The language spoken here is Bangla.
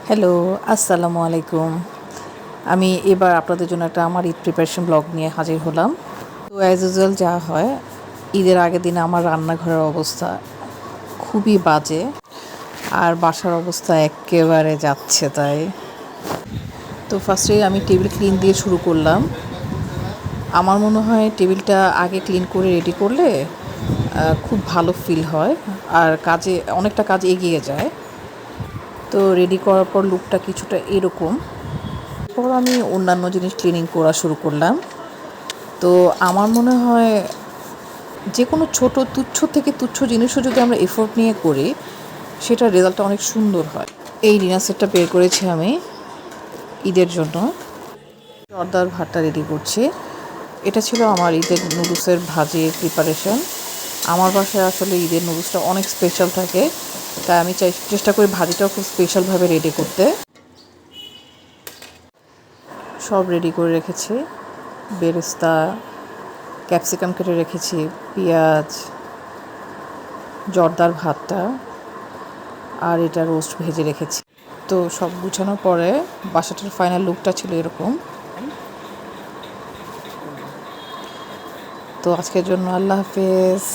হ্যালো, আসসালামু আলাইকুম। আমি এবার আপনাদের জন্য একটা আমার ঈদ প্রিপারেশন ব্লগ নিয়ে হাজির হলাম। তো অ্যাজ ইউজুয়াল যা হয়, ঈদের আগের দিনে আমার রান্নাঘরের অবস্থা খুবই বাজে, আর বাসার অবস্থা এক্কেবারে যাচ্ছে তাই। তো ফার্স্টে আমি টেবিল ক্লিন দিয়ে শুরু করলাম। আমার মনে হয় টেবিলটা আগে ক্লিন করে রেডি করলে খুব ভালো ফিল হয়, আর অনেকটা কাজ এগিয়ে যায়। তো রেডি করার পর লুকটা কিছুটা এরকম। এরপর আমি অন্যান্য জিনিস ক্লিনিং করা শুরু করলাম। তো আমার মনে হয় যে কোনো ছোট তুচ্ছ থেকে তুচ্ছ জিনিসও যদি আমরা এফোর্ট নিয়ে করি, সেটার রেজাল্টটা অনেক সুন্দর হয়। এই ডিনার সেটটা বের করেছি আমি ঈদের জন্য। জর্দার ভাতটা রেডি করছি। এটা ছিল আমার ঈদের নুডলসের ভাজির প্রিপারেশন। আমার বাসায় আসলে ঈদের নুডলসটা অনেক স্পেশাল থাকে, তাই আমি চেষ্টা করি ভাজিটাও খুব স্পেশালভাবে রেডি করতে। সব রেডি করে রেখেছি, বেরেস্তা, ক্যাপসিকাম কেটে রেখেছি, পেঁয়াজ, জর্দার ভাতটা, আর এটা রোস্ট ভেজে রেখেছি। তো সব গুছানোর পরে বাসাটার ফাইনাল লুকটা ছিল এরকম। তো আজকের জন্য আল্লাহ হাফেজ।